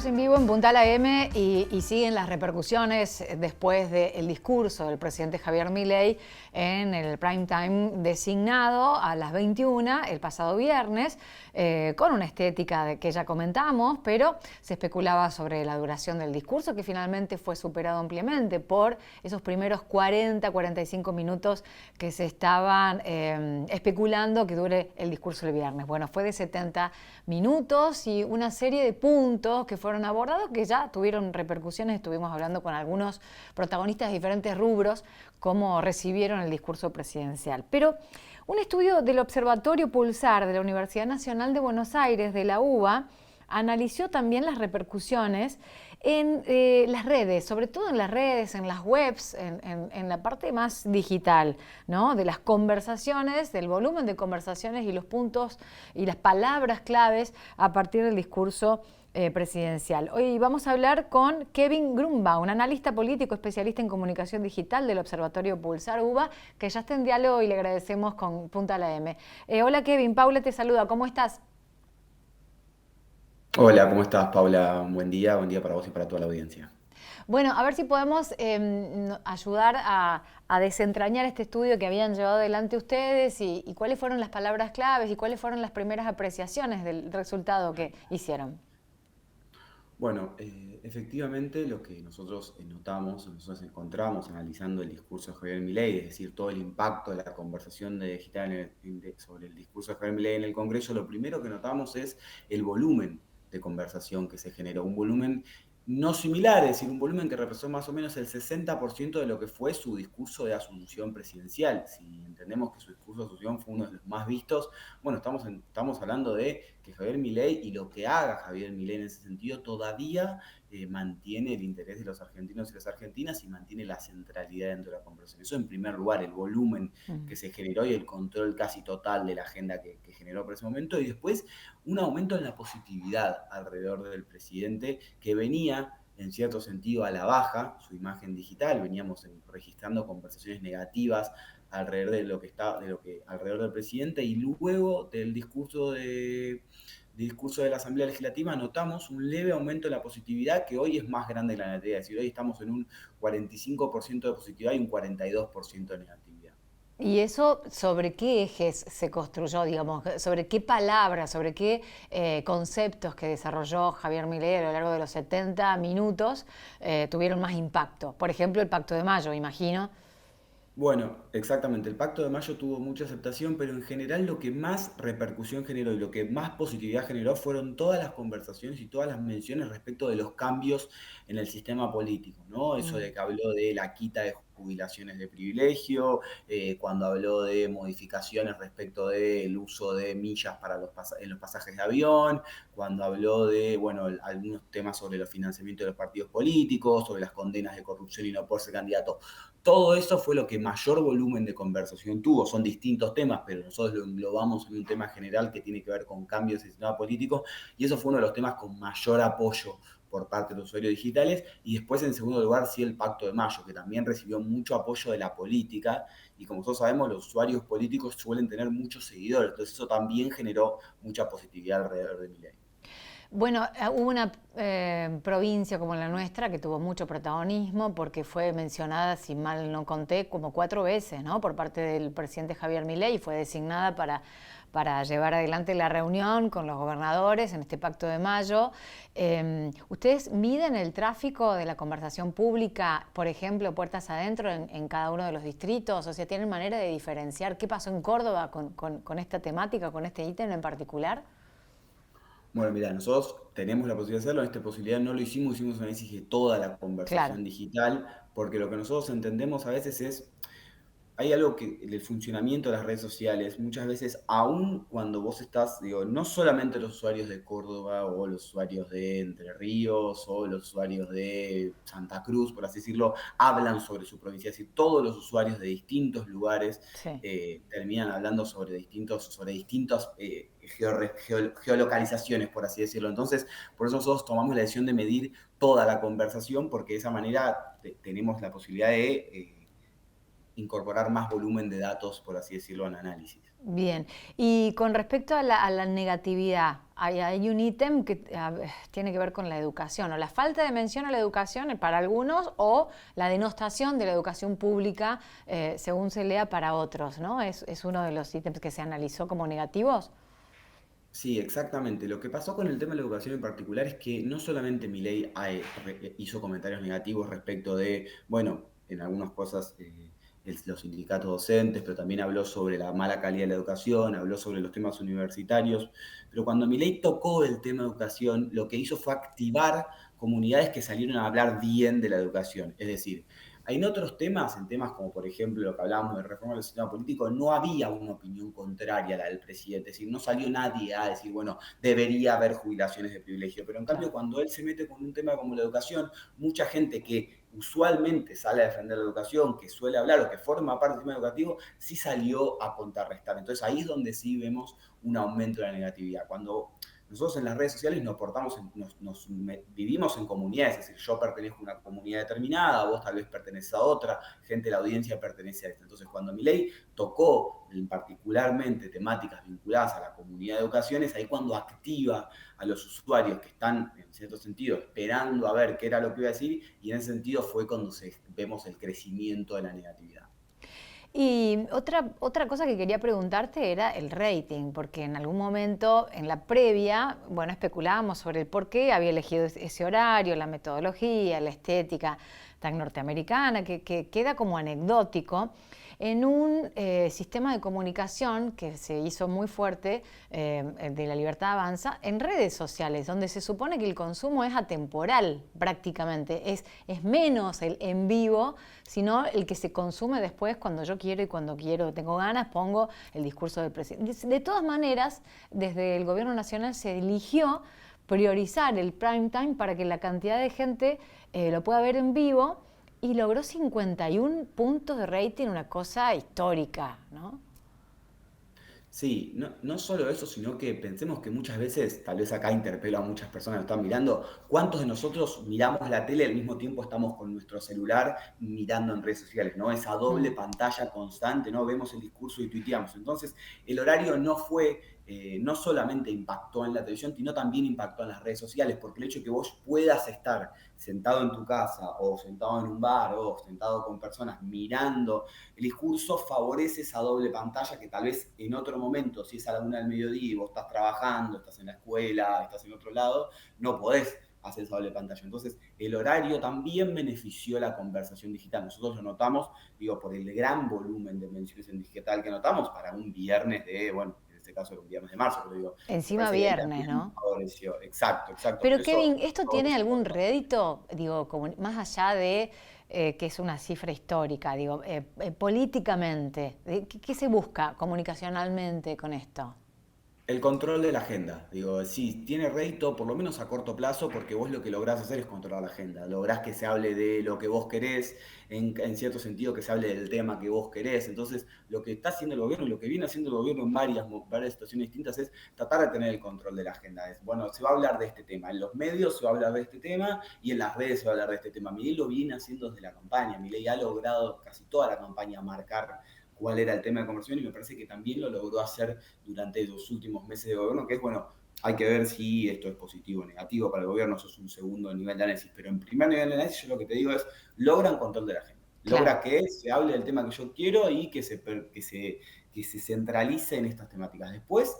Estamos en vivo en Punta la M y siguen las repercusiones después del discurso del presidente Javier Milei en el prime time designado a las 21 el pasado viernes, con una estética que ya comentamos, pero se especulaba sobre la duración del discurso, que finalmente fue superado ampliamente por esos primeros 40-45 minutos que se estaban especulando que dure el discurso del viernes. Bueno, fue de 70 minutos y una serie de puntos que fueron abordados que ya tuvieron repercusiones. Estuvimos hablando con algunos protagonistas de diferentes rubros, cómo recibieron el discurso presidencial. Pero un estudio del Observatorio Pulsar de la Universidad Nacional de Buenos Aires, de la UBA, analizó también las repercusiones en las redes, sobre todo en las redes, en las webs, en la parte más digital, ¿no? De las conversaciones, del volumen de conversaciones y los puntos y las palabras claves a partir del discurso presidencial. Hoy vamos a hablar con Kevin Grumba, un analista político especialista en comunicación digital del Observatorio Pulsar UBA, que ya está en diálogo y le agradecemos con Punta la M. Hola Kevin, Paula te saluda, ¿cómo estás? Hola, ¿cómo estás, Paula? Buen día para vos y para toda la audiencia. Bueno, a ver si podemos ayudar a desentrañar este estudio que habían llevado adelante ustedes y cuáles fueron las palabras claves y cuáles fueron las primeras apreciaciones del resultado que hicieron. Bueno, efectivamente lo que nosotros encontramos analizando el discurso de Javier Milei, es decir, todo el impacto de la conversación digital sobre el discurso de Javier Milei en el Congreso, lo primero que notamos es el volumen de conversación que se generó, un volumen no similar, es decir, un volumen que representó más o menos el 60% de lo que fue su discurso de asunción presidencial. Si entendemos que su discurso de asunción fue uno de los más vistos, bueno, estamos hablando de que Javier Milei y lo que haga Javier Milei en ese sentido todavía mantiene el interés de los argentinos y las argentinas y mantiene la centralidad dentro de la conversación. Eso en primer lugar, el volumen que se generó y el control casi total de la agenda que generó por ese momento, y después un aumento en la positividad alrededor del presidente que venía en cierto sentido a la baja su imagen digital, veníamos registrando conversaciones negativas alrededor alrededor del presidente, y luego del discurso de la Asamblea Legislativa notamos un leve aumento en la positividad que hoy es más grande que la negatividad. Es decir, hoy estamos en un 45% de positividad y un 42% de negatividad. ¿Y eso sobre qué ejes se construyó, digamos? ¿Sobre qué palabras, sobre qué conceptos que desarrolló Javier Milei a lo largo de los 70 minutos tuvieron más impacto? Por ejemplo, el Pacto de Mayo, imagino. Bueno, exactamente. El Pacto de Mayo tuvo mucha aceptación, pero en general lo que más repercusión generó y lo que más positividad generó fueron todas las conversaciones y todas las menciones respecto de los cambios en el sistema político, ¿no? Eso Mm. de que habló de la quita de jubilaciones de privilegio, cuando habló de modificaciones respecto del uso de millas para en los pasajes de avión, cuando habló de, bueno, algunos temas sobre los financiamientos de los partidos políticos, sobre las condenas de corrupción y no por ser candidato. Todo eso fue lo que mayor volumen de conversación tuvo. Son distintos temas, pero nosotros lo englobamos en un tema general que tiene que ver con cambios en el sistema político, y eso fue uno de los temas con mayor apoyo por parte de los usuarios digitales. Y después, en segundo lugar, sí, el Pacto de Mayo, que también recibió mucho apoyo de la política, y como todos sabemos, los usuarios políticos suelen tener muchos seguidores, entonces eso también generó mucha positividad alrededor de Milei. Bueno, hubo una provincia como la nuestra que tuvo mucho protagonismo porque fue mencionada, si mal no conté, como 4 veces, ¿no? Por parte del presidente Javier Milei, y fue designada para llevar adelante la reunión con los gobernadores en este Pacto de Mayo. ¿Ustedes miden el tráfico de la conversación pública, por ejemplo, puertas adentro en cada uno de los distritos? O sea, ¿tienen manera de diferenciar qué pasó en Córdoba con esta temática, con este ítem en particular? Bueno, mira, nosotros tenemos la posibilidad de hacerlo, en esta posibilidad no lo hicimos un análisis de toda la Claro. conversación digital, porque lo que nosotros entendemos a veces es, hay algo que el funcionamiento de las redes sociales, muchas veces, aún cuando vos estás, digo, no solamente los usuarios de Córdoba o los usuarios de Entre Ríos o los usuarios de Santa Cruz, por así decirlo, hablan sobre su provincia, es decir, todos los usuarios de distintos lugares Sí. terminan hablando sobre distintas geolocalizaciones, por así decirlo. Entonces, por eso nosotros tomamos la decisión de medir toda la conversación, porque de esa manera tenemos la posibilidad de incorporar más volumen de datos, por así decirlo, en análisis. Bien, y con respecto a la negatividad, hay un ítem que tiene que ver con la educación, o la falta de mención a la educación para algunos, o la denostación de la educación pública, según se lea, para otros, ¿no? Es uno de los ítems que se analizó como negativos. Sí, exactamente. Lo que pasó con el tema de la educación en particular es que no solamente Milei hizo comentarios negativos respecto de, bueno, en algunas cosas los sindicatos docentes, pero también habló sobre la mala calidad de la educación, habló sobre los temas universitarios, pero cuando Milei tocó el tema de educación, lo que hizo fue activar comunidades que salieron a hablar bien de la educación. Es decir, en otros temas, en temas como por ejemplo lo que hablábamos de reforma del sistema político, no había una opinión contraria a la del presidente, es decir, no salió nadie a decir, bueno, debería haber jubilaciones de privilegio, pero en cambio Claro. cuando él se mete con un tema como la educación, mucha gente que usualmente sale a defender la educación, que suele hablar o que forma parte del tema educativo, sí salió a contrarrestar. Entonces ahí es donde sí vemos un aumento de la negatividad. Cuando nosotros en las redes sociales vivimos en comunidades, es decir, yo pertenezco a una comunidad determinada, vos tal vez perteneces a otra, gente de la audiencia pertenece a esta. Entonces, cuando Milei tocó particularmente temáticas vinculadas a la comunidad de educación, es ahí cuando activa a los usuarios que están, en cierto sentido, esperando a ver qué era lo que iba a decir, y en ese sentido fue cuando vemos el crecimiento de la negatividad. Y otra cosa que quería preguntarte era el rating, porque en algún momento en la previa, bueno, especulábamos sobre el por qué había elegido ese horario, la metodología, la estética tan norteamericana, que queda como anecdótico en un sistema de comunicación que se hizo muy fuerte, de La Libertad Avanza, en redes sociales, donde se supone que el consumo es atemporal prácticamente, es menos el en vivo, sino el que se consume después cuando yo quiero y cuando quiero, tengo ganas, pongo el discurso del presidente. De todas maneras, desde el gobierno nacional se eligió priorizar el prime time para que la cantidad de gente lo pueda ver en vivo, y logró 51 puntos de rating, una cosa histórica, ¿no? Sí, no solo eso, sino que pensemos que muchas veces, tal vez acá interpelo a muchas personas que están mirando, ¿cuántos de nosotros miramos la tele y al mismo tiempo estamos con nuestro celular mirando en redes sociales, ¿no? Esa doble Mm. pantalla constante, ¿no? Vemos el discurso y tuiteamos. Entonces, el horario no fue, no solamente impactó en la televisión, sino también impactó en las redes sociales, porque el hecho de que vos puedas estar sentado en tu casa o sentado en un bar o sentado con personas mirando el discurso favorece esa doble pantalla que tal vez en otro momento, si es a la 1 del mediodía y vos estás trabajando, estás en la escuela, estás en otro lado, no podés hacer esa doble pantalla. Entonces, el horario también benefició la conversación digital. Nosotros lo notamos, digo, por el gran volumen de menciones en digital que notamos para un viernes de, bueno, en este caso era un viernes de marzo, pero digo, me Encima parece que ahí viernes, también ¿no? favoreció. Exacto, exacto. Por Pero eso Kevin, ¿esto tiene favoreció un algún montón. rédito? Digo, como más allá de que es una cifra histórica, digo, políticamente, ¿qué se busca comunicacionalmente con esto? El control de la agenda. Digo, sí, tiene rédito por lo menos a corto plazo porque vos lo que lográs hacer es controlar la agenda. Lográs que se hable de lo que vos querés, en cierto sentido que se hable del tema que vos querés. Entonces, lo que está haciendo el gobierno y lo que viene haciendo el gobierno en varias situaciones distintas es tratar de tener el control de la agenda. Es, bueno, se va a hablar de este tema. En los medios se va a hablar de este tema y en las redes se va a hablar de este tema. Milei lo viene haciendo desde la campaña. Milei ha logrado casi toda la campaña marcar cuál era el tema de conversión y me parece que también lo logró hacer durante los últimos meses de gobierno, que es, bueno, hay que ver si esto es positivo o negativo para el gobierno, eso es un segundo nivel de análisis, pero en primer nivel de análisis yo lo que te digo es, logran control de la agenda, Claro. logra que se hable del tema que yo quiero y que se centralice en estas temáticas. Después,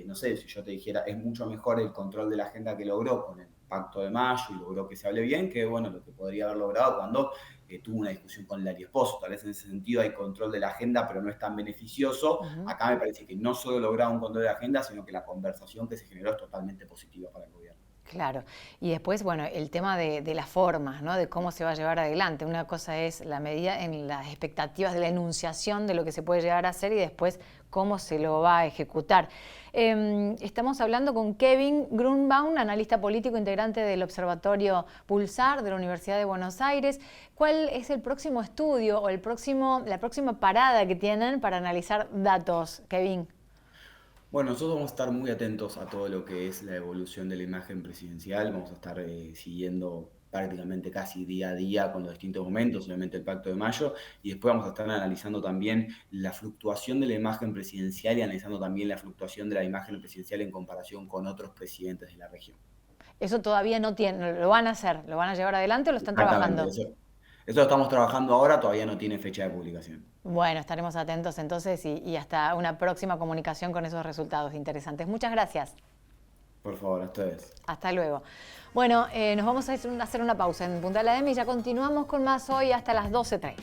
no sé, si yo te dijera, es mucho mejor el control de la agenda que logró con el Pacto de Mayo y logró que se hable bien, que bueno, lo que podría haber logrado cuando tuvo una discusión con Lali Esposo. Tal vez en ese sentido hay control de la agenda, pero no es tan beneficioso. Ujú. Acá me parece que no solo lograron un control de la agenda, sino que la conversación que se generó es totalmente positiva para el gobierno. Claro. Y después, bueno, el tema de las formas, ¿no? De cómo se va a llevar adelante. Una cosa es la medida en las expectativas de la enunciación de lo que se puede llegar a hacer y después cómo se lo va a ejecutar. Estamos hablando con Kevin Grunbaum, analista político integrante del Observatorio Pulsar de la Universidad de Buenos Aires. ¿Cuál es el próximo estudio o la próxima parada que tienen para analizar datos, Kevin? Bueno, nosotros vamos a estar muy atentos a todo lo que es la evolución de la imagen presidencial, vamos a estar siguiendo prácticamente casi día a día con los distintos momentos, obviamente el Pacto de Mayo, y después vamos a estar analizando también la fluctuación de la imagen presidencial y analizando también la fluctuación de la imagen presidencial en comparación con otros presidentes de la región. Eso todavía no tiene, lo van a hacer, lo van a llevar adelante o lo están Exactamente, trabajando. eso lo estamos trabajando ahora, todavía no tiene fecha de publicación. Bueno, estaremos atentos entonces y hasta una próxima comunicación con esos resultados interesantes. Muchas gracias. Por favor, a ustedes. Hasta luego. Bueno, nos vamos a hacer una pausa en Punta de la M y ya continuamos con más hoy hasta las 12:30.